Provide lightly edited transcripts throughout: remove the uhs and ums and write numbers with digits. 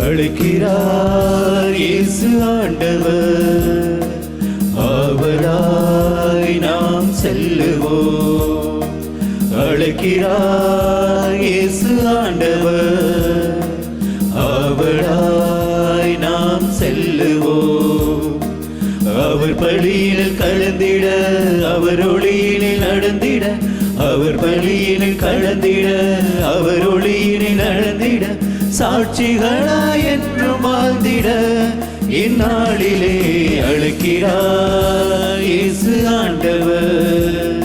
அழைக்கிறார் இயேசு ஆண்டவர், அவராய் நாம் செல்லுவோம். அழைக்கிறார் இயேசு ஆண்டவர், அவராய் நாம் செல்லுவோம். அவர் பழியினில் கலந்திட, அவர் ஒளியினில் நடந்திட, அவர் பழியினில் கலந்திட, அவர் ஒளியினில் நடந்திட, சாட்சிகளாய் என்று வாழ்ந்திட இந்நாளிலே அழைக்கிறார் இயேசு ஆண்டவர்,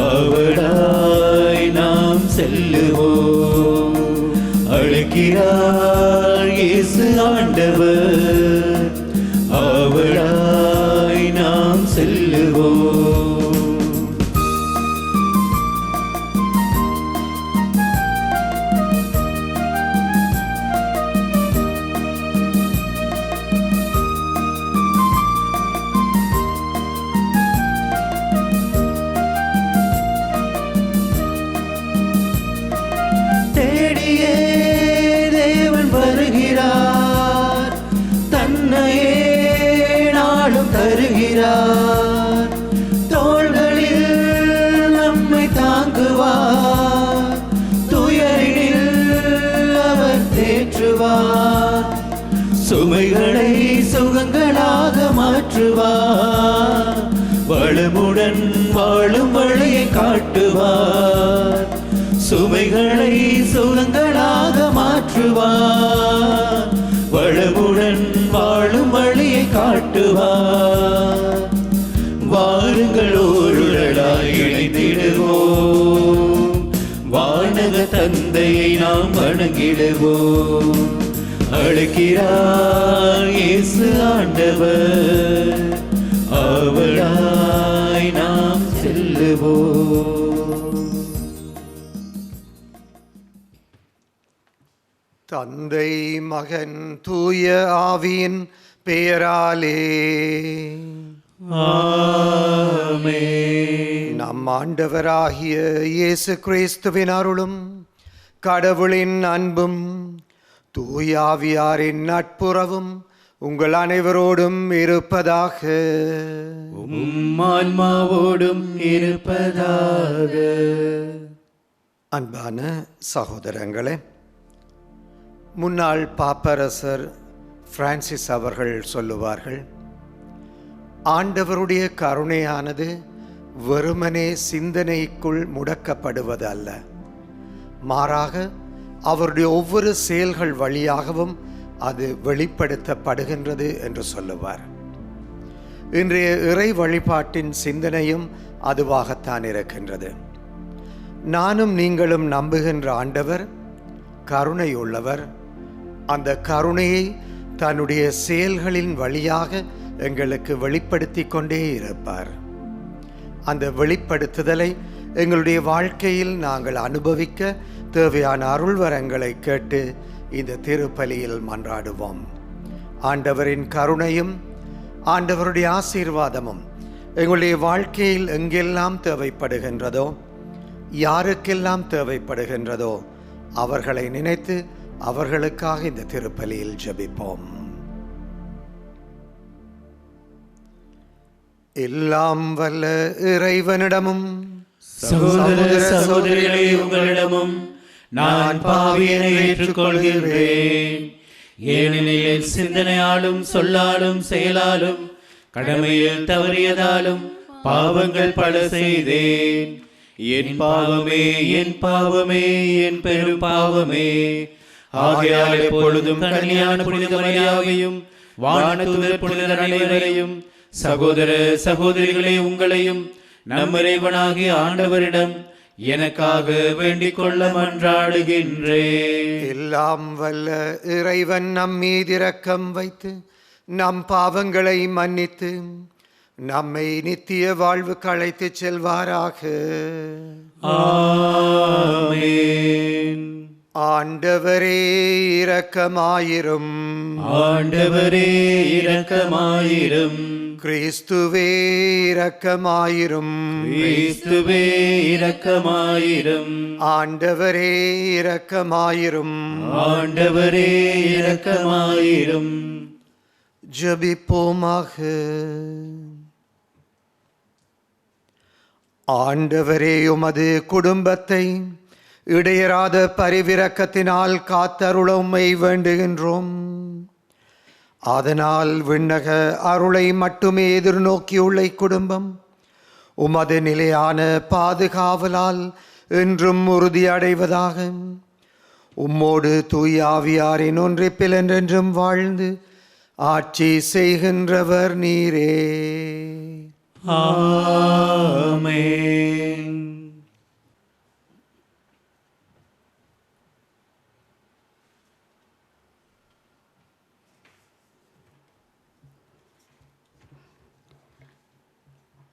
அவராய் நாம் செல்லுவோம். அழைக்கிறார் இயேசு ஆண்டவர், அவராய் நாம் செல்லுவோம். தருகிறார், தோள்களில் நம்மை தாங்குவார், துயரில் அவர் தேற்றுவார், சுமைகளை சுகங்களாக மாற்றுவார், வளமுடன் வாழும் வழியை காட்டுவார், சுமைகளை சுகங்களாக மாற்றுவார், வளமுடன் வாழும் வழியை காட்டுவார். வாருங்கள் ஓருடலாய் இணைந்திடுவோம், வானக தந்தையை நாம் வணங்கிடுவோம். அழைக்கிறார் இயேசு ஆண்டவர், அவராய் நாம் செல்லுவோம். தந்தை மகன் தூய ஆவியின் பெயராலே ஆமென். நம் ஆண்டவராகிய இயேசு கிறிஸ்துவின் அருளும் கடவுளின் அன்பும் தூய ஆவியாரின் நட்புறவும் உங்கள் அனைவரோடும் இருப்பதாக. ஆன்மாவோடும் இருப்பதாக. அன்பான சகோதரங்களே, முன்னாள் பாப்பரசர் பிரான்சிஸ் அவர்கள் சொல்லுவார்கள், ஆண்டவருடைய கருணையானது வெறுமனே சிந்தனைக்குள் முடக்கப்படுவது அல்ல, மாறாக அவருடைய ஒவ்வொரு செயல்கள் வழியாகவும் அது வெளிப்படுத்தப்படுகின்றது என்று சொல்லுவார். இன்றைய இறை வழிபாட்டின் சிந்தனையும் அதுவாகத்தான் இருக்கின்றது. நானும் நீங்களும் நம்புகின்ற ஆண்டவர் கருணையுள்ளவர். அந்த கருணையை தன்னுடைய செயல்களின் வழியாக எங்களுக்கு வெளிப்படுத்தி கொண்டே இருப்பார். அந்த வெளிப்படுத்துதலை எங்களுடைய வாழ்க்கையில் நாங்கள் அனுபவிக்க தேவையான அருள்வரங்களை கேட்டு இந்த திருப்பலியில் மன்றாடுவோம். ஆண்டவரின் கருணையும் ஆண்டவருடைய ஆசீர்வாதமும் எங்களுடைய வாழ்க்கையில் எங்கெல்லாம் தேவைப்படுகின்றதோ, யாருக்கெல்லாம் தேவைப்படுகின்றதோ அவர்களை நினைத்து அவர்களுக்காக இந்த திருப்பலியில் ஜெபிப்போம். எல்லாம் வல்ல இறைவனிடமும் சகோதர சகோதரிகளே, உங்களிடமும் நான் பாவியனை ஏற்றுக்கொள்கிறேன். ஏனெனில் சிந்தனையாலும் சொல்லாலும் செயலாலும் கடமையில் தவறியதாலும் பாவங்கள் பல செய்தேன். என் பாவமே, என் பாவமே, என் பெரும் பாவமே. ஆகையால் எப்பொழுதும் கன்னியான புனித மரியாவையும் வானதூதர் புனிதர் அனைவரையும் சகோதர சகோதரிகளே உங்களையும் நம் இறைவனாகிய ஆண்டவரிடம் எனக்காக வேண்டிக் கொள்ள மன்றாடுகின்றேன். எல்லாம் வல்ல இறைவன் நம் மீது இரக்கம் வைத்து நம் பாவங்களை மன்னித்து நம்மை நித்திய வாழ்வுக்கு அழைத்துச் செல்வாராக. ஆமென். ஆண்டவரே இரக்கமாயிரும். ஆண்டவரே இரக்கமாயிரும். கிறிஸ்துவே இரக்கமாயிரும். கிறிஸ்துவே இரக்கமாயிரும். ஆண்டவரே இரக்கமாயிரும். ஆண்டவரே இரக்கமாயிரும். ஜெபிப்போமாக. ஆண்டவரே, உமது குடும்பத்தை இடையராத பரிவிரக்கத்தினால் காத்தருள உம்மை வேண்டுகின்றோம். அதனால் விண்ணக அருளை மட்டுமே எதிர்நோக்கியுள்ள இக்குடும்பம் உமது நிலையான பாதுகாவலால் என்றும் உறுதியடைவதாக. உம்மோடு தூய ஆவியாரின் ஒன்றிப்பில் என்றென்றும் வாழ்ந்து ஆட்சி செய்கின்றவர் நீரே. ஆமென்.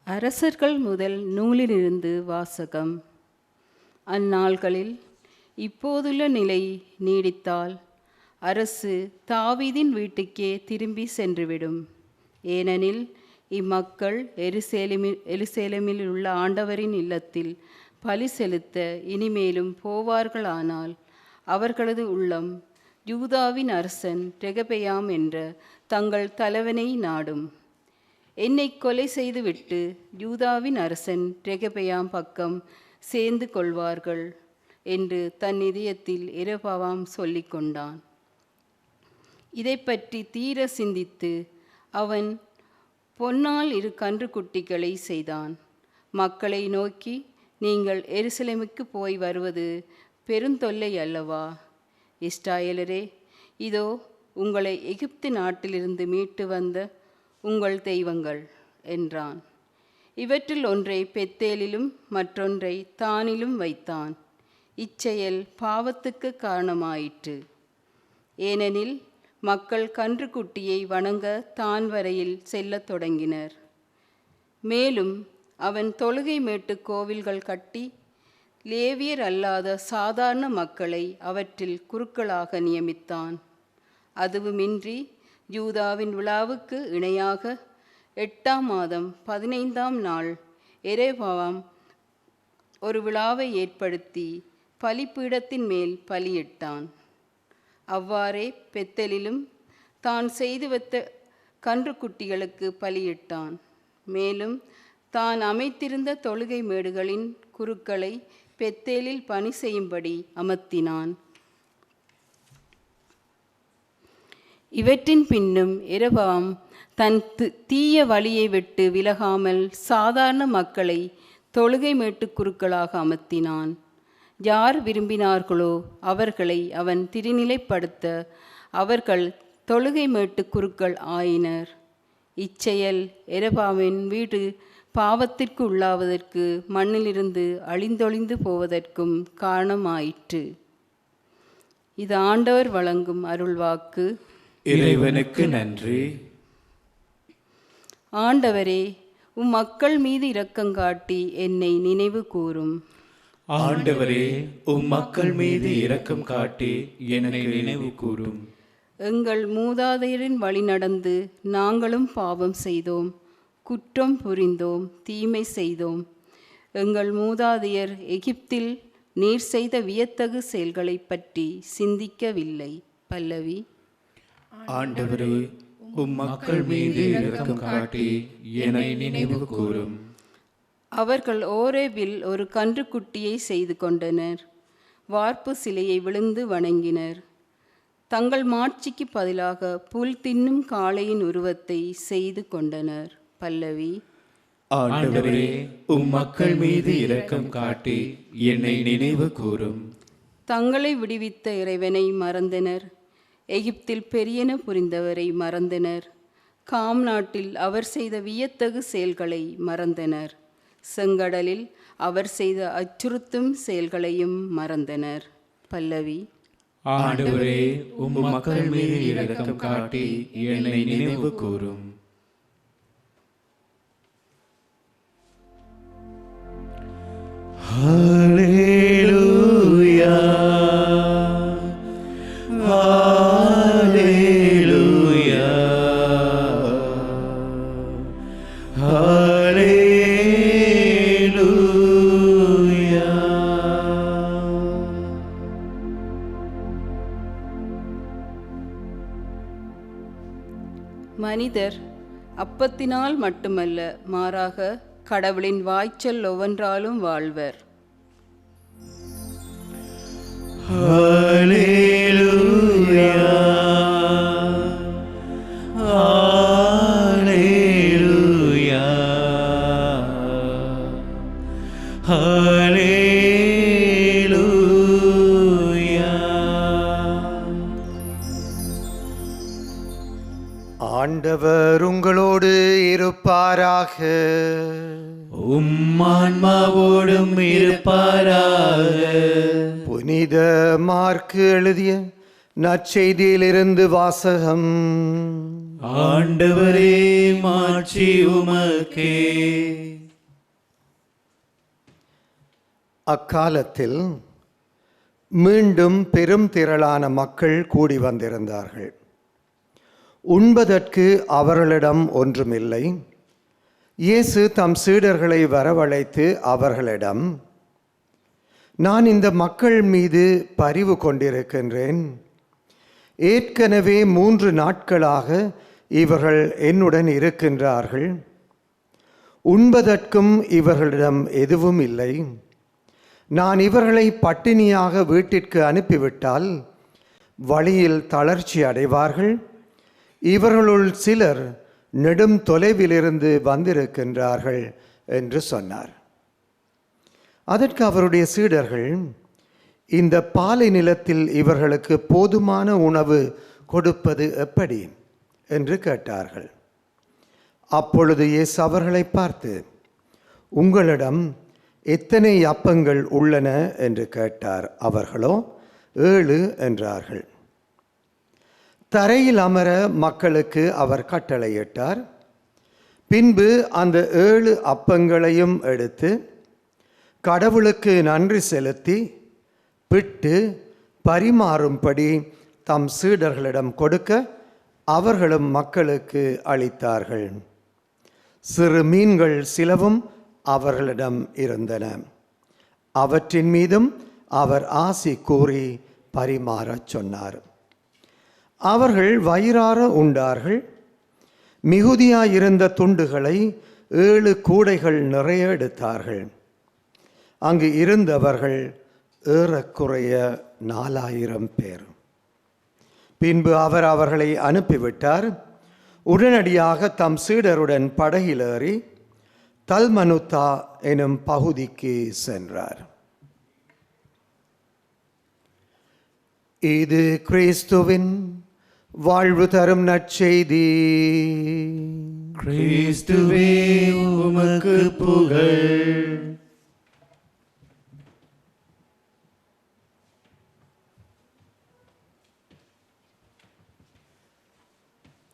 அரசர்கள் முதல் நூலிலிருந்து வாசகம். அந்நாள்களில் இப்போதுள்ள நிலை நீடித்தால் அரசு தாவீதின் வீட்டுக்கே திரும்பி சென்றுவிடும். ஏனெனில் இம்மக்கள் எருசலேமில் உள்ள ஆண்டவரின் இல்லத்தில் பலி செலுத்த இனிமேலும் போவார்களானால் அவர்களது உள்ளம் யூதாவின் அரசன் ரெகபெயாம் என்ற தங்கள் தலைவனை நாடும். என்னை கொலை செய்துவிட்டு யூதாவின் அரசன் ரெகபெயாம் பக்கம் சேர்ந்து கொள்வார்கள் என்று தன் இதயத்தில் எரபாவாம் சொல்லிக் கொண்டான். இதை பற்றி தீர சிந்தித்து அவன் பொன்னால் 2 கன்றுக்குட்டிகளை செய்தான். மக்களை நோக்கி, நீங்கள் எருசலேமுக்கு போய் வருவது பெருந்தொல்லை அல்லவா? இஸ்ராயேலரே, இதோ உங்களை எகிப்து நாட்டிலிருந்து மீட்டு வந்த உங்கள் தெய்வங்கள் என்றான். இவற்றில் ஒன்றை பெத்தேலிலும் மற்றொன்றை தானிலும் வைத்தான். இச்செயல் பாவத்துக்கு காரணமாயிற்று. ஏனெனில் மக்கள் கன்றுக்குட்டியை வணங்க தான் வரையில் செல்லத் தொடங்கினர். மேலும் அவன் தொழுகை மேட்டு கோவில்கள் கட்டி லேவியர் அல்லாத சாதாரண மக்களை அவற்றில் குருக்களாக நியமித்தான். அதுவுமின்றி யூதாவின் விழாவுக்கு இணையாக 8ஆம் மாதம் 15ஆம் நாள் எரபாவாம் ஒரு விழாவை ஏற்படுத்தி பலிபீடத்தின் மேல் பலியிட்டான். அவ்வாறே பெத்தேலிலும் தான் செய்து வைத்த கன்றுக்குட்டிகளுக்கு பலியிட்டான். மேலும் தான் அமைத்திருந்த தொழுகை மேடுகளின் குருக்களை பெத்தேலில் பணி செய்யும்படி அமர்த்தினான். இவற்றின் பின்னும் எரபாம் தன் தீய வழியை விட்டு விலகாமல் சாதாரண மக்களை தொழுகை மேட்டு குருக்களாக அமர்த்தினான். யார் விரும்பினார்களோ அவர்களை அவன் திருநிலைப்படுத்த அவர்கள் தொழுகை மேட்டு குருக்கள் ஆயினர். இச்செயல் எரபாமின் வீடு பாவத்திற்கு உள்ளாவதற்கு மண்ணிலிருந்து அழிந்தொழிந்து போவதற்கும் காரணமாயிற்று. இது ஆண்டவர் வழங்கும் அருள்வாக்கு. இறைவனுக்கு நன்றி. ஆண்டவரே, உம் மக்கள் மீது இரக்கங்காட்டி என்னை நினைவு கூரும். ஆண்டவரே, உம் மக்கள் மீது இரக்கம் காட்டி என்னை நினைவு கூரும். எங்கள் மூதாதையரின் வழி நடந்து நாங்களும் பாவம் செய்தோம், குற்றம் புரிந்தோம், தீமை செய்தோம். எங்கள் மூதாதையர் எகிப்தில் நீர் செய்த வியத்தகு செயல்களை பற்றி சிந்திக்கவில்லை. பல்லவி. ஆண்டவரே, உம் மக்கள் மீது இரக்கம் காட்டி என்னை நினைவு கூரும். அவர்கள் ஓரேபில் ஒரு கன்றுக்குட்டியை செய்து கொண்டனர். வார்ப்பு சிலையை விழுந்து வணங்கினர். தங்கள் மாட்சிக்கு பதிலாக புல் தின்னும் காளையின் உருவத்தை செய்து கொண்டனர். பல்லவி. ஆண்டவரே, உம் மக்கள் மீது இரக்கம் காட்டி என்னை நினைவு கூரும். தங்களை விடுவித்த இறைவனை மறந்தனர். எகிப்தில் பெரியன புரிந்தவரை மறந்தனர். காம் நாட்டில் அவர் செய்த வியத்தகு செயல்களை மறந்தனர். செங்கடலில் அவர் செய்த அச்சுறுத்தும் செயல்களையும் மறந்தனர். பல்லவி. ஆண்டவரே, உம் மக்கள் மீது இரக்கம் காட்டி என்னை நினைவு கூரும். ஹல்லேலூயா ஹல்லேலூயா ஹல்லேலூயா. மனிதர் அப்பத்தினால் மட்டுமல்ல, மாறாக கடவுளின் வாய்ச்சொல் ஒவ்வொன்றாலும் வாழ்வர். ஹல்லேலூயா ஹல்லேலூயா ஹல்லேலூயா. ஆண்டவர் உங்களோடு இருப்பாராக. உம்மான்மாவோடும் இருப்பாராக. புனித மார்க்கு எழுதிய நற்செய்தியிலிருந்து வாசகம். ஆண்டவரே, மாட்சி உமக்கே. அக்காலத்தில் மீண்டும் பெரும் திரளான மக்கள் கூடி வந்திருந்தார்கள். உண்பதற்கு அவர்களிடம் ஒன்றுமில்லை. இயேசு தம் சீடர்களை வரவழைத்து அவர்களிடம், நான் இந்த மக்கள் மீது பரிவு கொண்டிருக்கின்றேன். ஏற்கனவே 3 நாட்களாக இவர்கள் என்னுடன் இருக்கின்றார்கள். உண்பதற்கும் இவர்களிடம் எதுவும் இல்லை. நான் இவர்களை பட்டினியாக வீட்டிற்கு அனுப்பிவிட்டால் வழியில் தளர்ச்சி அடைவார்கள். இவர்களுள் சிலர் நெடும் தொலைவிலிருந்து வந்திருக்கின்றார்கள் என்று சொன்னார். அதற்கு அவருடைய சீடர்கள், இந்த பாலை நிலத்தில் இவர்களுக்கு போதுமான உணவு கொடுப்பது எப்படி என்று கேட்டார்கள். அப்பொழுது இயேசு அவர்களை பார்த்து, உங்களிடம் எத்தனை அப்பங்கள் உள்ளன என்று கேட்டார். அவர்களோ 7 என்றார்கள். தரையில் அமர மக்களுக்கு அவர் கட்டளையிட்டார். பின்பு அந்த 7 அப்பங்களையும் எடுத்து கடவுளுக்கு நன்றி செலுத்தி பிட்டு பரிமாறும்படி தம் சீடர்களிடம் கொடுக்க அவர்களும் மக்களுக்கு அளித்தார்கள். சிறு மீன்கள் சிலவும் அவர்களிடம் இருந்தன. அவற்றின் மீதும் அவர் ஆசி கூறி பரிமாறச் சொன்னார். அவர்கள் வயிறார உண்டார்கள். மிகுதியாயிருந்த துண்டுகளை 7 கூடைகள் நிறைய எடுத்தார்கள். அங்கு இருந்தவர்கள் ஏறக்குறைய 4000 பேர். பின்பு அவர் அவர்களை அனுப்பிவிட்டார். உடனடியாக தம் சீடருடன் படகிலேறி தல்மனுத்தா எனும் பகுதிக்கு சென்றார். இது கிறிஸ்துவின் வாழ்வு தரும் நற்செய்தி. கிறிஸ்துவே, உமக்கு புகழ்.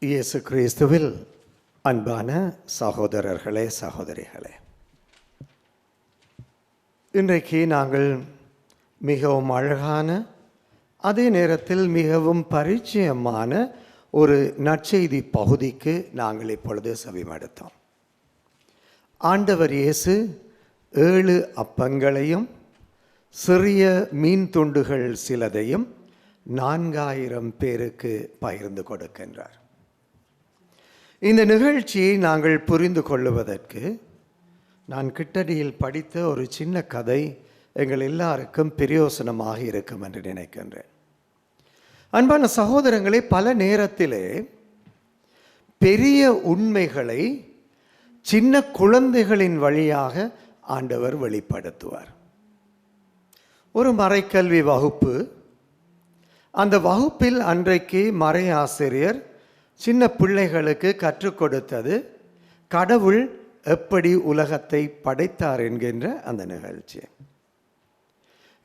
இயேசு கிறிஸ்துவில் அன்பான சகோதரர்களே, சகோதரிகளே, இன்றைக்கு நாங்கள் மிகவும் அழகான, அதே நேரத்தில் மிகவும் பரிச்சயமான ஒரு நற்செய்தி பகுதிக்கு நாங்கள் இப்பொழுது செவிமடுத்தோம். ஆண்டவர் இயேசு 7 அப்பங்களையும் சிறிய மீன் துண்டுகள் சிலதையும் 4000 பேருக்கு பகிர்ந்து கொடுக்கின்றார். இந்த நிகழ்ச்சியை நாங்கள் புரிந்து கொள்ளுவதற்கு நான் கிட்டடியில் படித்த ஒரு சின்ன கதை எங்கள் எல்லாருக்கும் பிரயோசனமாக இருக்கும் என்று நினைக்கின்றேன். அன்பான சகோதரங்களே, பல நேரத்திலே பெரிய உண்மைகளை சின்ன குழந்தைகளின் வழியாக ஆண்டவர் வெளிப்படுத்துவார். ஒரு மறைக்கல்வி வகுப்பு, அந்த வகுப்பில் அன்றைக்கு மறை ஆசிரியர் சின்ன பிள்ளைகளுக்கு கற்றுக் கொடுத்தது கடவுள் எப்படி உலகத்தை படைத்தார் என்கின்ற அந்த நிகழ்ச்சி.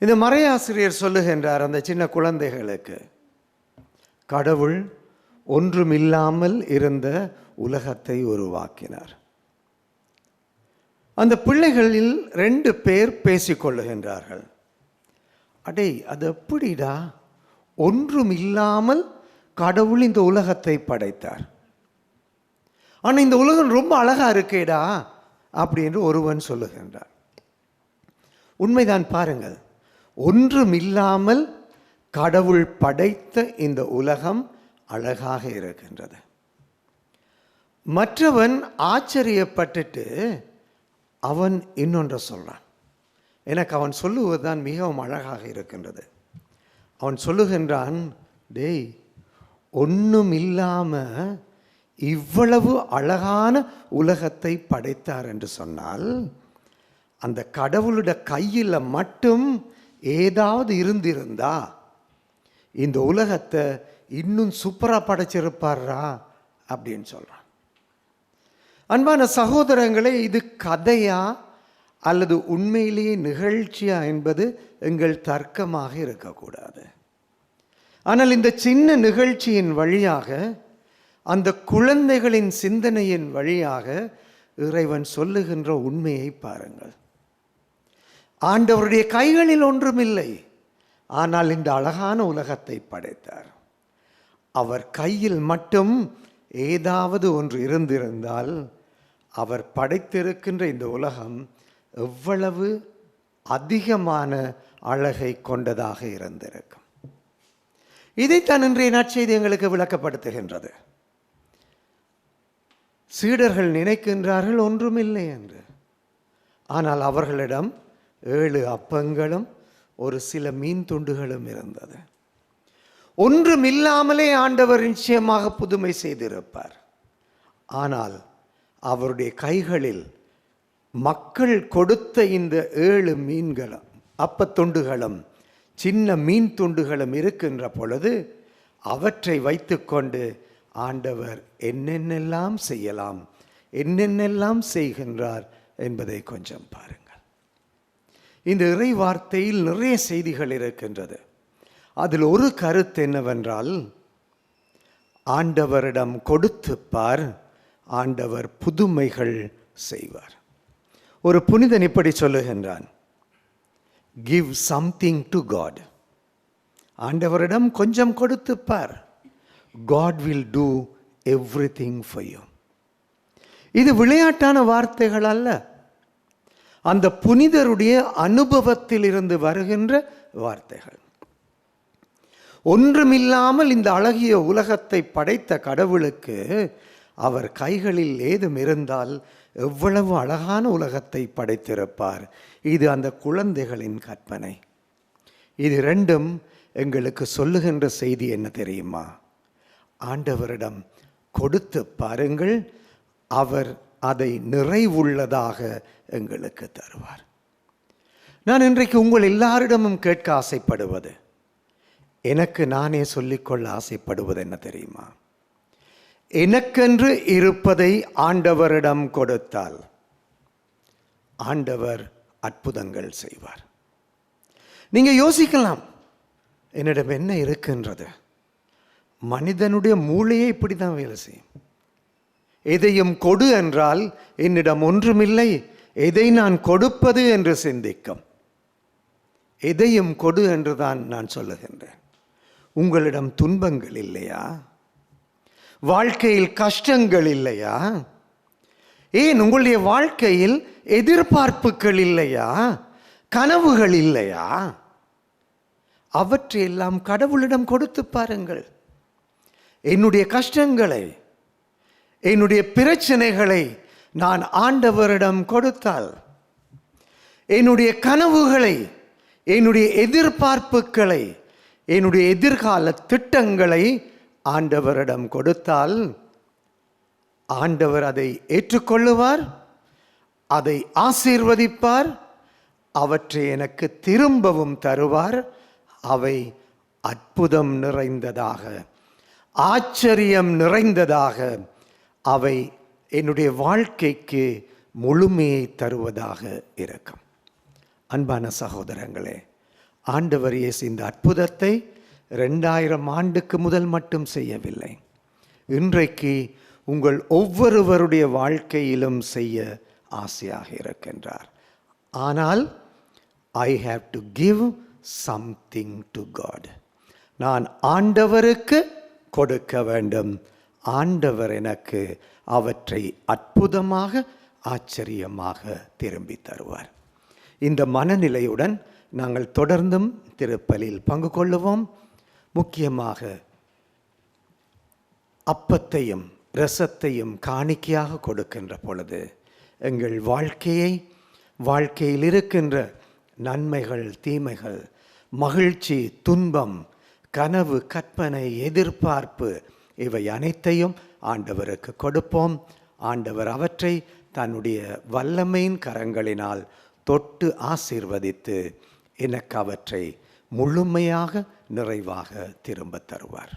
இந்த மறையாசிரியர் சொல்லுகின்றார் அந்த சின்ன குழந்தைகளுக்கு, கடவுள் ஒன்றுமில்லாமல் இருந்த உலகத்தை உருவாக்கினார். அந்த பிள்ளைகளில் 2 பேர் பேசிக்கொள்ளுகின்றார்கள். அடே, அது எப்படிடா, ஒன்றும் இல்லாமல் கடவுள் இந்த உலகத்தை படைத்தார், ஆனால் இந்த உலகம் ரொம்ப அழகா இருக்கேடா அப்படின்னு ஒருவன் சொல்லுகின்றார். உண்மைதான், பாருங்கள், ஒன்றும் இல்லாமல் கடவுள் படைத்த இந்த உலகம் அழகாக இருக்கின்றது. மற்றவன் ஆச்சரியப்பட்டுட்டு அவன் இன்னொன்றை சொல்றான். எனக்கு அவன் சொல்லுவதுதான் மிகவும் அழகாக இருக்கின்றது. அவன் சொல்லுகின்றான், டேய், ஒன்றும் இல்லாம இவ்வளவு அழகான உலகத்தை படைத்தார் என்று சொன்னால், அந்த கடவுளுடைய கையில் மட்டும் ஏதாவது இருந்திருந்தா இந்த உலகத்தை இன்னும் சூப்பராக படைச்சிருப்பாரா அப்படின்னு சொல்றான். அன்பான சகோதரங்களே, இது கதையா அல்லது உண்மையிலேயே நிகழ்ச்சியா என்பது எங்கள் தர்க்கமாக இருக்கக்கூடாது. ஆனால் இந்த சின்ன நிகழ்ச்சியின் வழியாக, அந்த குழந்தைகளின் சிந்தனையின் வழியாக இறைவன் சொல்லுகின்ற உண்மையை பாருங்கள். ஆண்டவருடைய கைகளில் ஒன்றுமில்லை, ஆனால் இந்த அழகான உலகத்தை படைத்தார். அவர் கையில் மட்டும் ஏதாவது ஒன்று இருந்திருந்தால் அவர் படைத்திருக்கின்ற இந்த உலகம் எவ்வளவு அதிகமான அழகை கொண்டதாக இருந்திருக்கும். இதைத்தான் இன்றைய நற்செய்தி எங்களுக்கு விளக்கப்படுத்துகின்றது. சீடர்கள் நினைக்கின்றார்கள் ஒன்றுமில்லை என்று, ஆனால் அவர்களிடம் 7 அப்பங்களும் ஒரு சில மீன் துண்டுகளும் இருந்தது. ஒன்றுமில்லாமலே ஆண்டவர் நிச்சயமாக புதுமை செய்திருப்பார். ஆனால் அவருடைய கைகளில் மக்கள் கொடுத்த இந்த 7 மீன்களும் அப்பத்துண்டுகளும் சின்ன மீன் துண்டுகளும் இருக்கின்ற பொழுது அவற்றை வைத்துக்கொண்டு ஆண்டவர் என்னென்னெல்லாம் செய்யலாம், என்னென்னெல்லாம் செய்கின்றார் என்பதை கொஞ்சம் பாருங்கள். இந்த இறை வார்த்தையில் நிறைய செய்திகள் இருக்கின்றது. அதில் ஒரு கருத்து என்னவென்றால், ஆண்டவரிடம் கொடுத்து பார், ஆண்டவர் புதுமைகள் செய்வார். ஒரு புனிதன் இப்படி சொல்லுகின்றான், கிவ் சம்திங் டு காட். ஆண்டவரிடம் கொஞ்சம் கொடுத்து பார், God will do everything for you. இது விளையாட்டான வார்த்தைகள் அல்ல, அந்த புனிதருடைய அனுபவத்தில் இருந்து வருகின்ற வார்த்தைகள். ஒன்றுமில்லாமல் இந்த அழகிய உலகத்தை படைத்த கடவுளுக்கு அவர் கைகளில் ஏதும் இருந்தால் எவ்வளவு அழகான உலகத்தை படைத்திருப்பார். இது அந்த குழந்தைகளின் கற்பனை. இது 2ம் எங்களுக்கு சொல்லுகின்ற செய்தி என்ன தெரியுமா? ஆண்டவரிடம் கொடுத்து பாருங்கள், அவர் அதை நிறைவுள்ளதாக எங்களுக்கு தருவார். நான் இன்றைக்கு உங்கள் எல்லாரிடமும் கேட்க ஆசைப்படுவது, எனக்கு நானே சொல்லிக்கொள்ள ஆசைப்படுவது என்ன தெரியுமா? எனக்கென்று இருப்பதை ஆண்டவரிடம் கொடுத்தால் ஆண்டவர் அற்புதங்கள் செய்வார். நீங்க யோசிக்கலாம், என்னிடம் என்ன இருக்கின்றது? மனிதனுடைய மூளையே இப்படிதான் வேலை செய்யும். எதையும் கொடு என்றால் என்னிடம் ஒன்றுமில்லை, எதை நான் கொடுப்பது என்று சிந்திக்கும். எதையும் கொடு என்றுதான் நான் சொல்லுகின்றேன். உங்களிடம் துன்பங்கள் இல்லையா? வாழ்க்கையில் கஷ்டங்கள் இல்லையா? ஏன் உங்களுடைய வாழ்க்கையில் எதிர்பார்ப்புகள் இல்லையா? கனவுகள் இல்லையா? அவற்றையெல்லாம் கடவுளிடம் கொடுத்து பாருங்கள். என்னுடைய கஷ்டங்களை, என்னுடைய பிரச்சனைகளை நான் ஆண்டவரிடம் கொடுத்தால், என்னுடைய கனவுகளை, என்னுடைய எதிர்பார்ப்புகளை, என்னுடைய எதிர்கால திட்டங்களை ஆண்டவரிடம் கொடுத்தால் ஆண்டவர் அதை ஏற்றுக்கொள்ளுவார், அதை ஆசீர்வதிப்பார், அவற்றை எனக்கு திரும்பவும் தருவார். அவை அற்புதம் நிறைந்ததாக, ஆச்சரியம் நிறைந்ததாக, அவை என்னுடைய வாழ்க்கைக்கு முழுமையை தருவதாக இருக்கும். அன்பான சகோதரங்களே, ஆண்டவர் இயேசு இந்த அற்புதத்தை 2000 ஆண்டுக்கு முதல் மட்டும் செய்யவில்லை. இன்றைக்கு உங்கள் ஒவ்வொருவருடைய வாழ்க்கையிலும் செய்ய ஆசையாக இருக்கின்றார். ஆனால் I have to give something to God. நான் ஆண்டவருக்கு கொடுக்க வேண்டும். ஆண்டவர் எனக்கு அவற்றை அற்புதமாக ஆச்சரியமாக திரும்பி தருவார். இந்த மனநிலையுடன் நாங்கள் தொடர்ந்தும் திருப்பலியில் பங்கு கொள்ளுவோம். முக்கியமாக அப்பத்தையும் இரசத்தையும் காணிக்கையாக கொடுக்கின்ற பொழுது எங்கள் வாழ்க்கையில் இருக்கின்ற நன்மைகள், தீமைகள், மகிழ்ச்சி, துன்பம், கனவு, கற்பனை, எதிர்பார்ப்பு இவை அனைத்தையும் ஆண்டவருக்கு கொடுப்போம். ஆண்டவர் அவற்றை தன்னுடைய வல்லமையின் கரங்களினால் தொட்டு ஆசீர்வதித்து எனக்கு அவற்றை முழுமையாக நிறைவாக திரும்ப தருவார்.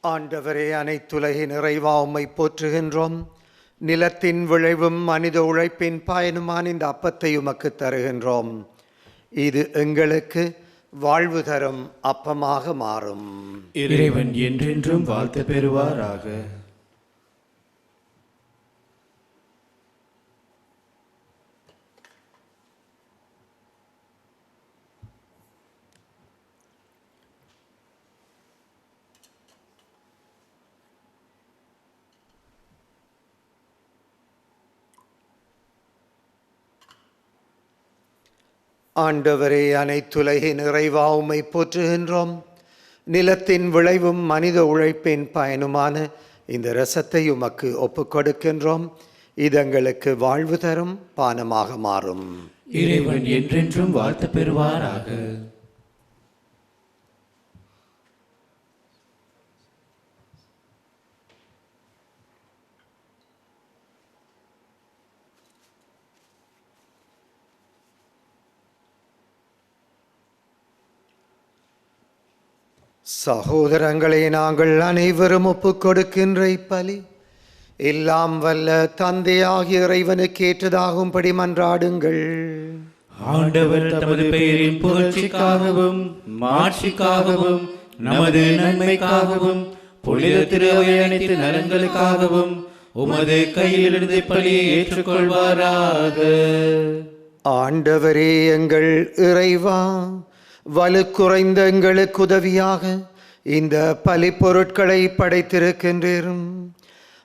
ஆண்டவரே, அனைத்துலகின் இறைவா, உம்மை போற்றுகின்றோம். நிலத்தின் விளைவும் மனித உழைப்பின் பயனுமான இந்த அப்பத்தை உமக்கு தருகின்றோம். இது எங்களுக்கு வாழ்வு தரும் அப்பமாக மாறும். இறைவன் என்றென்றும் வாழ்த்து பெறுவாராக. ஆண்டவரே, அனைத்துலகின் இறைவா, உம்மை போற்றுகின்றோம். நிலத்தின் விளைவும் மனித உழைப்பின் பயனுமான இந்த இரசத்தை உமக்கு ஒப்புக் கொடுக்கின்றோம். இது எங்களுக்கு வாழ்வு தரும் பானமாக மாறும். இறைவன் என்றென்றும் வாழ்த்து பெறுவாராக. சகோதரங்களே, நாங்கள் அனைவரும் ஒப்புக் கொடுக்கின்ற இப்பலி எல்லாம் வல்ல தந்தையாகிய இறைவனுக்கு ஏற்றதாகும்படி மன்றாடுங்கள். ஆண்டவர் தமது பெயரின் புகழ்ச்சிக்காகவும் மாட்சிக்காகவும் நமது நன்மைக்காகவும் புனித திருவை அனைத்து நலன்களுக்காகவும் உமது கையிலிருந்து பலியை ஏற்றுக்கொள்வாராக. ஆண்டவரே, எங்கள் இறைவா, வலு குறைந்த எங்களுக்கு உதவியாக இந்த பலி பொருட்களை படைத்திருக்கின்றீரும்.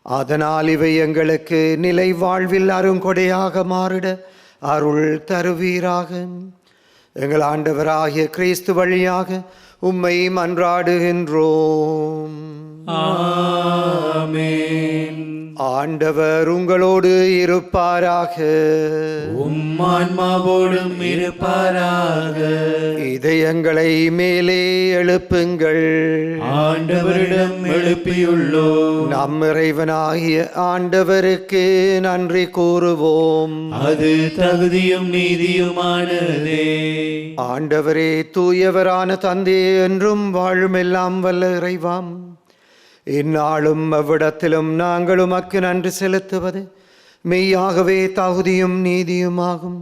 அதனால் இவை எங்களுக்கு நிலை வாழ்வில் அருங்கொடையாக மாறிட அருள் தருவீராக. எங்கள் ஆண்டவராகிய கிறிஸ்து வழியாக உம்மை மன்றாடுகின்றோம். ஆமென். ஆண்டவர் உங்களோடு இருப்பாராக. ஆன்மாவோடும் இருப்பாராக. இதயங்களை மேலே எழுப்புங்கள். ஆண்டவரிடம் எழுப்பியுள்ளோம். நம் இறைவனாகிய ஆண்டவருக்கு நன்றி கூறுவோம். அது தகுதியும் நீதியுமானதே. ஆண்டவரே, தூயவரான தந்தை, என்றும் வாழும் எல்லாம் வல்ல இறைவாம், இந்நாளும் அவ்விடத்திலும் நாங்கள் உமக்கு நன்றி செலுத்துவது மெய்யாகவே தகுதியும் நீதியுமாகும்.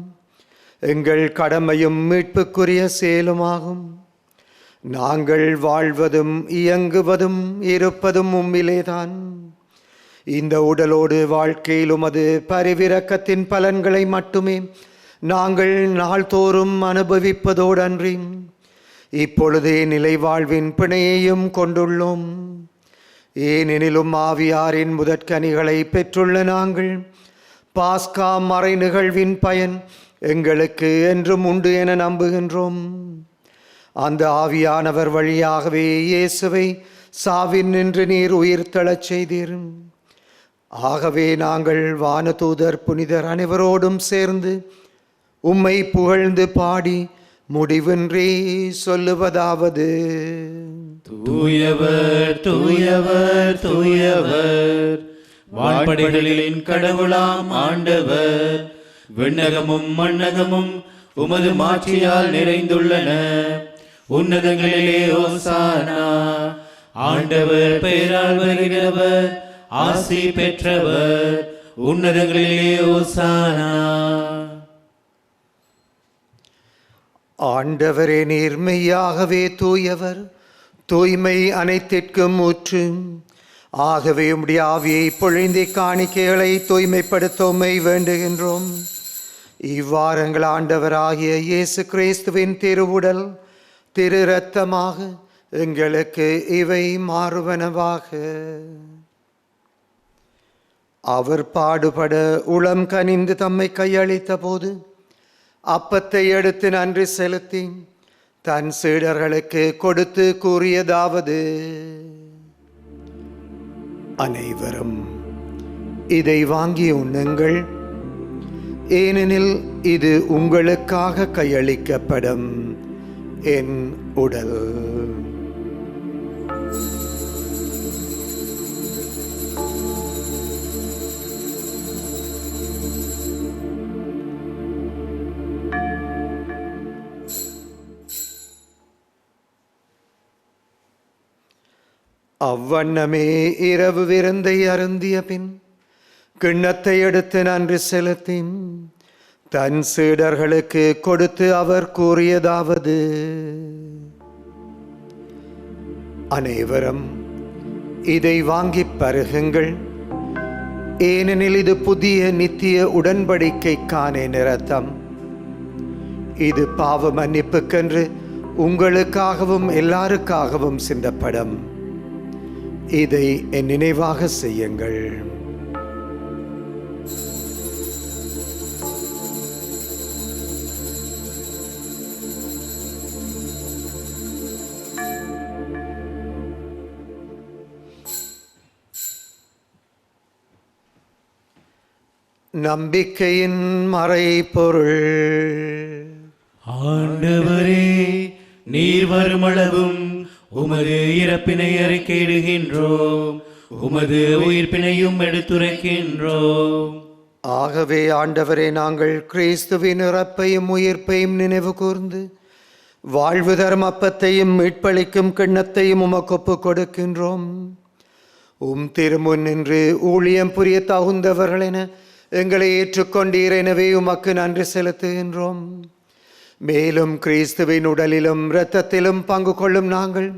எங்கள் கடமையும் மீட்புக்குரிய செயலுமாகும். நாங்கள் வாழ்வதும் இயங்குவதும் இருப்பதும் உம்மிலேதான். இந்த உடலோடு வாழ்க்கையில் உமது பரிவிரக்கத்தின் பலன்களை மட்டுமே நாங்கள் நாள்தோறும் அனுபவிப்பதோடு அன்றி இப்பொழுதே நிலை வாழ்வின் பிணையையும் கொண்டுள்ளோம். ஏனெனிலும் ஆவியாரின் முதற்கனிகளை பெற்றுள்ள நாங்கள் பாஸ்கா மறை நிகழ்வின் பயன் எங்களுக்கு என்றும் உண்டு என நம்புகின்றோம். அந்த ஆவியானவர் வழியாகவே இயேசுவை சாவின் நின்று நீர் உயிர் தழச் செய்தீர். ஆகவே நாங்கள் வானதூதர் புனிதர் அனைவரோடும் சேர்ந்து உம்மை புகழ்ந்து பாடி முடிவின்றி சொல்லுவதாவது: தூயவர் தூயவர் தூயவர், வான்படைகளின் கடவுளாம் ஆண்டவர். விண்ணகமும் மண்ணகமும் உமது மாட்சியால் நிறைந்துள்ளன. உன்னதங்களிலே ஓசானா. ஆண்டவர் பெயரால் வருகிறவர் ஆசி பெற்றவர். உன்னதங்களிலே ஓசானா. ஆண்டவரே, நீர் மெய்யாகவே தூயவர், தூய்மை அனைத்திற்கும் ஊற்று. ஆகவே உம்முடைய ஆவியை பொழிந்தி காணிக்கைகளை தூய்மைப்படுத்தோமை வேண்டுகின்றோம். இவ்வாறங்கள் ஆண்டவராகிய இயேசு கிறிஸ்துவின் திருவுடல் திரு இரத்தமாக எங்களுக்கு இவை மாறுவனவாக. அவர் பாடுபட உளம் கனிந்து தம்மை கையளித்த போது அப்பத்தை எடுத்து நன்றி செலுத்தி தன் சீடர்களுக்கு கொடுத்து கூறியதாவது: அனைவரும் இதை வாங்கி உண்ணுங்கள், ஏனெனில் இது உங்களுக்காக கையளிக்கப்படும் என் உடல். அவ்வண்ணமே இரவு விருந்தை அருந்திய பின் கிண்ணத்தை எடுத்து நன்றி செலுத்தி தன் சீடர்களுக்கு கொடுத்து அவர் கூறியதாவது: அனைவரும் இதை வாங்கி பருகுங்கள், ஏனெனில் இது புதிய நித்திய உடன்படிக்கைக்கான இரத்தம். இது பாவ மன்னிப்புக்கென்று உங்களுக்காகவும் எல்லாருக்காகவும் சிந்தப்படும். இதை என் நினைவாக செய்யுங்கள். நம்பிக்கையின் மறைபொருள். ஆண்டவரே, நீர் வருமளவும் உமது இறப்பினை அறிக்கையிடுகின்றோம், உமது உயிர்ப்பினையும் எடுத்துரைக்கின்றோம். ஆகவே ஆண்டவரே, நாங்கள் கிறிஸ்துவின் இறப்பையும் உயிர்ப்பையும் நினைவு கூர்ந்து வாழ்வு தரும் அப்பத்தையும் மீட்பளிக்கும் கிண்ணத்தையும் உமக்கு ஒப்புக் கொடுக்கின்றோம். திருமுன் நின்று ஊழியம் புரிய தகுந்தவர்கள் என எங்களை ஏற்றுக்கொண்டீர், எனவே உமக்கு நன்றி செலுத்துகின்றோம். மேலும் கிறிஸ்துவின் உடலிலும் இரத்தத்திலும் பங்கு கொள்ளும் நாங்கள்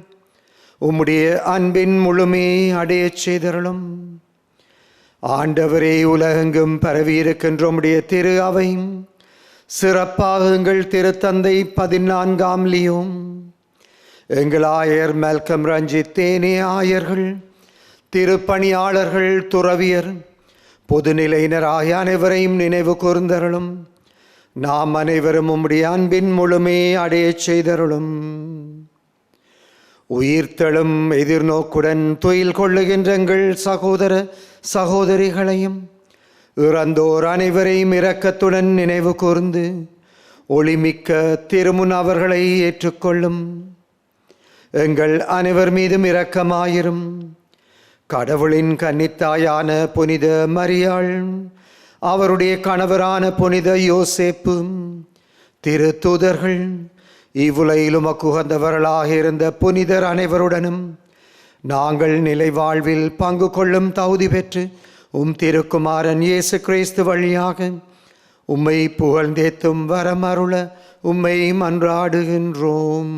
உம்முடைய அன்பின் முழுமையை அடையச் செய்தருளும். ஆண்டவரே, உலகெங்கும் பரவியிருக்கின்ற உம்முடைய திரு அவை, சிறப்பாக எங்கள் திருத்தந்தை 14ஆம் லியோம், எங்கள் ஆயர் மல்கம் ரஞ்சித் தேனே ஆயர்கள், திருப்பணியாளர்கள், துறவியர், பொதுநிலையினர் ஆகிய அனைவரையும் நினைவு கூர்ந்தருளும். நாம் அனைவரும் உம்முடைய அன்பின் முழுமையை அடையச் செய்தருளும். உயிர்த்தெழும் எதிர்நோக்குடன் துயில் கொள்ளுகின்ற எங்கள் சகோதர சகோதரிகளையும் இறந்தோர் அனைவரையும் இரக்கத்துடன் நினைவு கூர்ந்து ஒளிமிக்க திருமுன் அவர்களை ஏற்றுக்கொள்ளும். எங்கள் அனைவர் மீதும் இரக்கமாயிரும். கடவுளின் கன்னித்தாயான புனித மரியாள், அவருடைய கணவரான புனித யோசேப்பு, திரு தூதர்கள், இவ்வுலகிலும் அக்குகந்தவர்களாக இருந்த புனிதர் அனைவருடனும் நாங்கள் நிலை வாழ்வில் பங்கு கொள்ளும் தகுதி பெற்று திருக்குமாரன் இயேசு கிறிஸ்து வழியாக உம்மை புகழ்ந்தேத்தும் வரமருள உம்மை மன்றாடுகின்றோம்.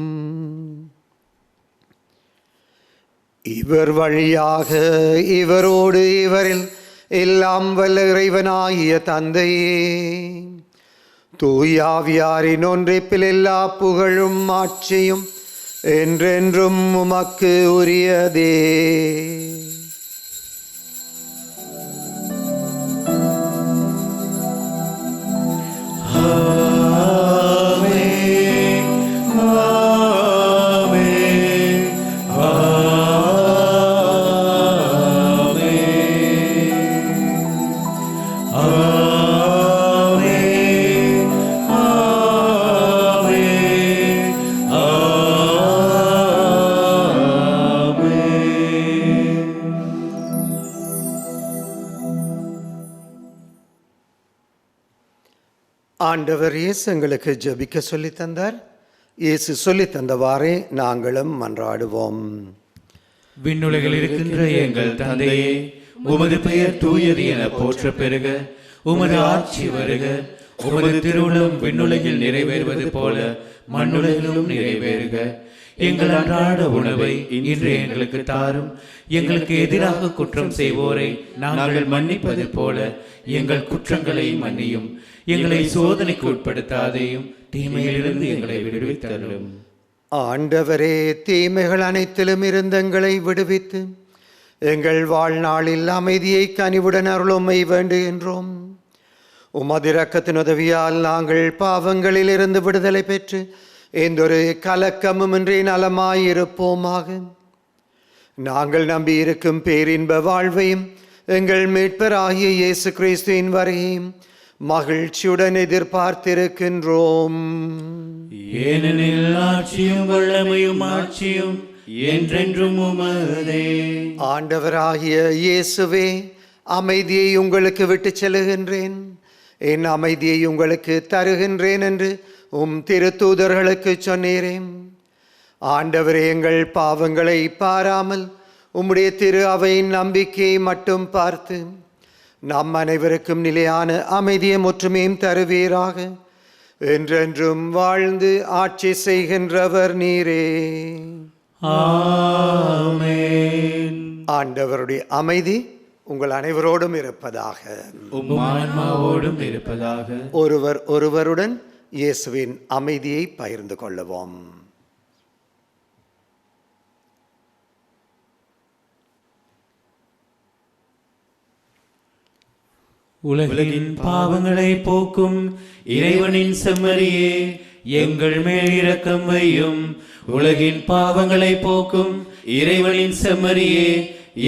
இவர் வழியாக, இவரோடு, இவரில் எல்லாம் வல்ல இறைவனாகிய தந்தையே, தூயாவியாரின் ஒன்றிப்பில் எல்லா புகழும் ஆட்சியும் என்றென்றும் உமக்கு உரியதே. ஆண்டவர் இயேசு எங்களுக்கு ஜெபிக்க சொல்லித் தந்தார். இயேசு சொல்லித் தந்தவாறே நாங்களும் மன்றாடுவோம். விண்ணுலகில் இருக்கின்ற எங்கள் தந்தையே, உமது பெயர் தூயது என போற்ற பெறுக. உமது ஆட்சி வருக. உமது திருவுளம் விண்ணுலகில் நிறைவேறுவது போல மண்ணுலகிலும் நிறைவேறுக. எங்கள் அன்றாட உணவை இன்று எங்களுக்கு தாரும். எங்களுக்கு எதிராக குற்றம் செய்வோரை நாங்கள் மன்னிப்பது போல எங்கள் குற்றங்களை மன்னியும். எங்களை சோதனைக்கு உட்படுத்தாதையும் தீமையிலிருந்து எங்களை விடுவித்தருளும். ஆண்டவரே, தீமைகள் அனைத்திலும் இருந்து எங்களை விடுவித்து எங்கள் வாழ்நாளில் அமைதியை கனிவுடன் அருளுமை வேண்டுகின்றோம். உமது இரக்கத்தின் உதவியால் நாங்கள் பாவங்களில் இருந்து விடுதலை பெற்று எந்தொரு கலக்கமுமின்றி நலமாயிருப்போமாக. நாங்கள் நம்பியிருக்கும் பேரின்ப வாழ்வையும் எங்கள் மீட்பராகிய இயேசு கிறிஸ்துவின் வருகையும் மகிழ்ச்சியுடன் எதிர்பார்த்திருக்கின்றோம். ஏனெனில் ஆட்சியும் வல்லமையும் ஆட்சியும் என்றென்றும் உமதே. ஆண்டவராகிய இயேசுவே, அமைதியை உங்களுக்கு விட்டு செல்லுகின்றேன், என் அமைதியை உங்களுக்கு தருகின்றேன் என்று உம் திருத்தூதர்களுக்கு சொன்னீரேன். ஆண்டவரே, எங்கள் பாவங்களை பாராமல் உம்முடைய திரு அவையின் நம்பிக்கையை மட்டும் பார்த்து நம் அனைவருக்கும் நிலையான அமைதியும் ஒற்றுமையும் தருவீராக. என்றென்றும் வாழ்ந்து ஆட்சி செய்கின்றவர் நீரே. ஆமென். ஆண்டவருடைய அமைதி உங்கள் அனைவரோடும் இருப்பதாக. உம் ஆன்மாவோடும் இருப்பதாக. ஒருவர் ஒருவருடன் இயேசுவின் அமைதியை பகிர்ந்து கொள்ளுவோம். உலகின் பாவங்களை போக்கும் இறைவனின் செம்மறியே, எங்கள் மேல் இரக்கம் வையும். உலகின் பாவங்களை போக்கும் இறைவனின் செம்மறியே,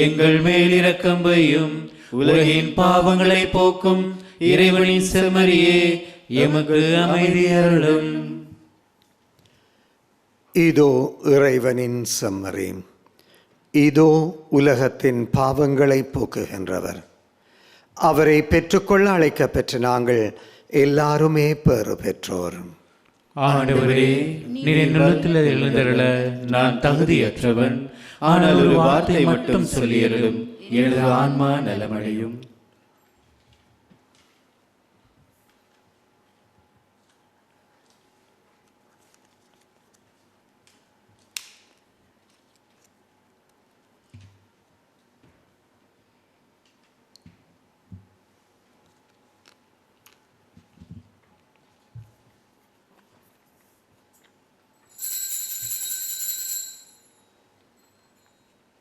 எங்கள் மேல் இரக்கம் வையும். உலகின் பாவங்களை போக்கும் இறைவனின் செம்மறியே, எமக்கு அமைதி அருளும். இதோ இறைவனின் செம்மறி, இதோ உலகத்தின் பாவங்களை போக்குகின்றவர். அவரை பெற்றுக்கொள்ள அழைக்கப்பெற்ற நாங்கள் எல்லாருமே பேறு பெற்றோர். ஆண்டவரே, நீர் என் உள்ளத்தில் எழுந்தருள நான் தகுதியற்றவன். ஆனால் ஒரு வார்த்தை மட்டும் சொல்லியருளும், எனது ஆன்மா நலமடையும்.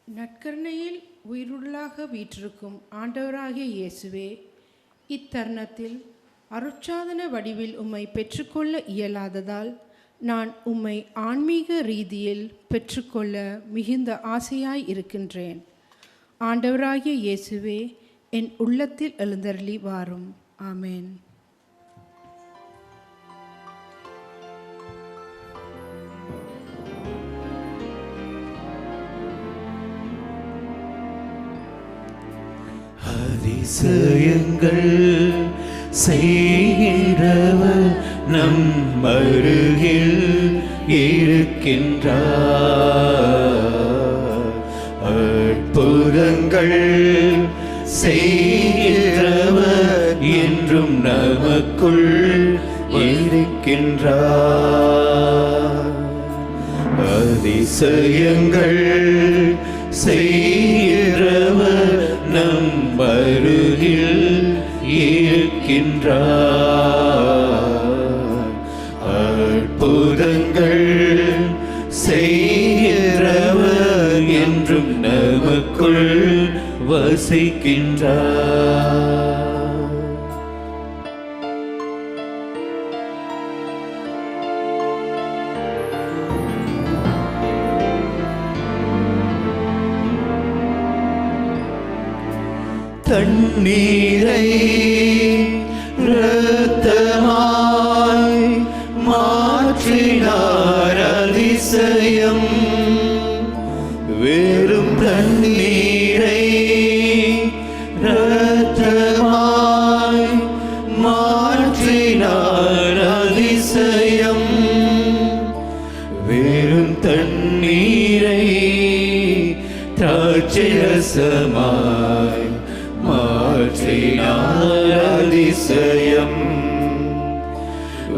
நற்கருணையில் உயிருள்ளாக வீற்றிருக்கும் ஆண்டவராகிய இயேசுவே, இத்தருணத்தில் அருட்சாதன வடிவில் உம்மை பெற்றுக்கொள்ள இயலாததால் நான் உம்மை ஆன்மீக ரீதியில் பெற்றுக்கொள்ள மிகுந்த ஆசையாய் இருக்கின்றேன். ஆண்டவராகிய இயேசுவே, என் உள்ளத்தில் எழுந்தருளி வாரும். ஆமேன். அதிசயங்கள் செய்கின்றவர் நம் அருகில் இருக்கின்றார். அற்புதங்கள் செய்கின்றவர் என்றும் நமக்குள் இருக்கின்றார். அதிசயங்கள் செய்கிறவர் நம் அருகில் இருக்கின்றார். அற்புதங்கள் செய்கிறவர் என்றும் நமக்குள் வசிக்கின்றார். தண்ணீரை இரத்தமாய் மாற்றினார் அதிசயம். வெறும் தண்ணீரை இரத்தமாய் மாற்றினார் இரசமாய் மாற்றினார் அதிசயம்.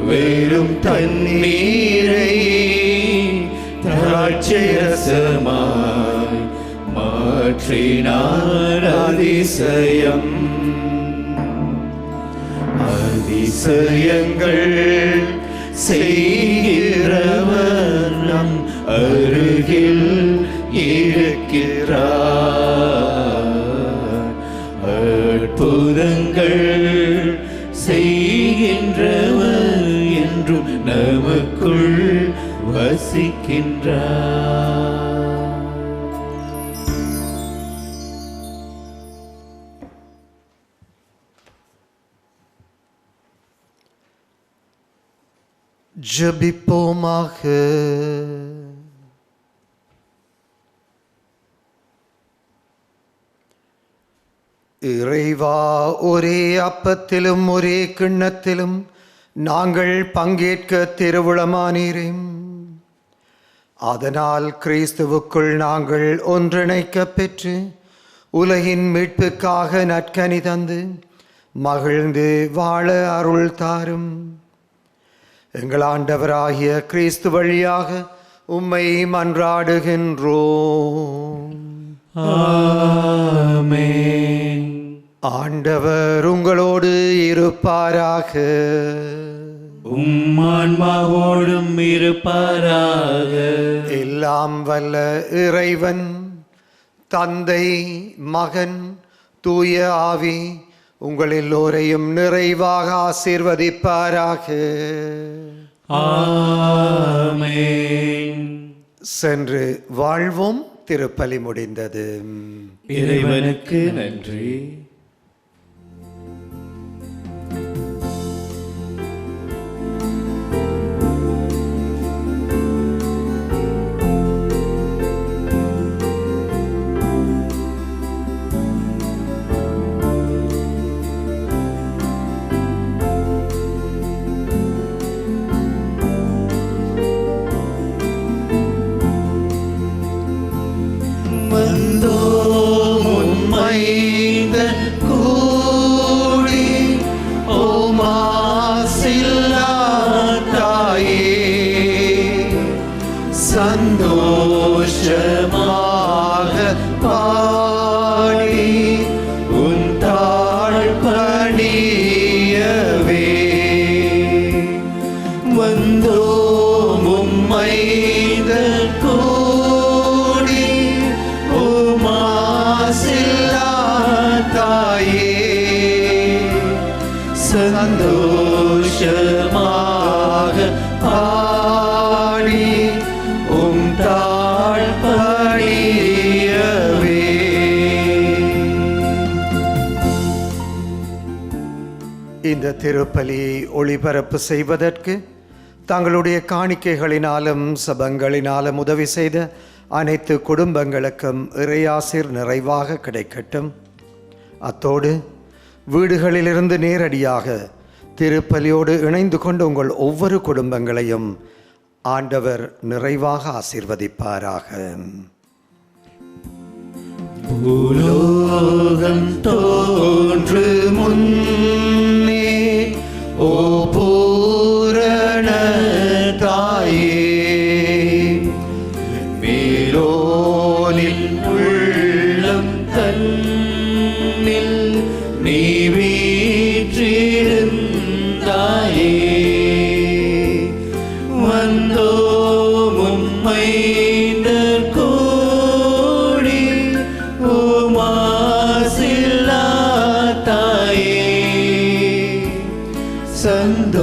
வெறும் தண்ணீரை திராட்சை ரசமாய் மாற்றினார் அதிசயம். அதிசயங்கள் செய்கிறவர் நம் அருகில் இருக்கிறார். அற்புதங்கள் செய்கின்றவர் என்றும் நமக்குள் வசிக்கின்றார். ஜெபிப்போமாக. இறைவா, ஒரே அப்பத்திலும் ஒரே கிண்ணத்திலும் நாங்கள் பங்கேற்க திருவுளமானீரே. அதனால் கிறிஸ்துவுக்குள் நாங்கள் ஒன்றிணைக்கப் பெற்று உலகின் மீட்புக்காக நற்கனி தந்து மகிழ்ந்து வாழ அருள் தாரும். எங்கள் ஆண்டவராகிய கிறிஸ்து வழியாக உம்மை மன்றாடுகின்றோம். ஆமென். ஆண்டவர் உங்களோடு இருப்பாராக. உம்மான்மாவோடும் இருப்பாராக. எல்லாம் வல்ல இறைவன் தந்தை, மகன், தூய ஆவி உங்கள் எல்லோரையும் நிறைவாக ஆசீர்வதிப்பாராக. ஆமென். சென்று வாழ்வோம். திருப்பலி முடிந்தது. இறைவனுக்கு நன்றி. சந்தோஷமாக பாடி உன் தாழ் பணியவே வந்தோம் உம்மைத கோடி ஓமாசில்லா தாயே. சந்தோஷமாக பாடி உம் தாழ் பணியவே. இந்த திருப்பலியை ஒளிபரப்பு செய்வதற்கு தங்களுடைய காணிக்கைகளினாலும் சபங்களினாலும் உதவி செய்த அனைத்து குடும்பங்களுக்கும் இறையாசிர் நிறைவாக கிடைக்கட்டும். அத்தோடு வீடுகளிலிருந்து நேரடியாக திருப்பலியோடு இணைந்து கொண்டு உங்கள் ஒவ்வொரு குடும்பங்களையும் ஆண்டவர் நிறைவாக ஆசீர்வதிப்பாராக. பூலோகம் தோன்று முன்னே ஓ பூரண தாயே, மேலோனில் உள்ளம் தன்னில் நீ வீற்றிருந்தாயே. வந்தோம் உம்மைந்தர் கோடி ஓமாசில்லா தாயே. சந்தோஷமாக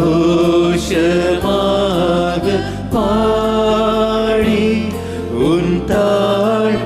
பாடி உன் தாழ்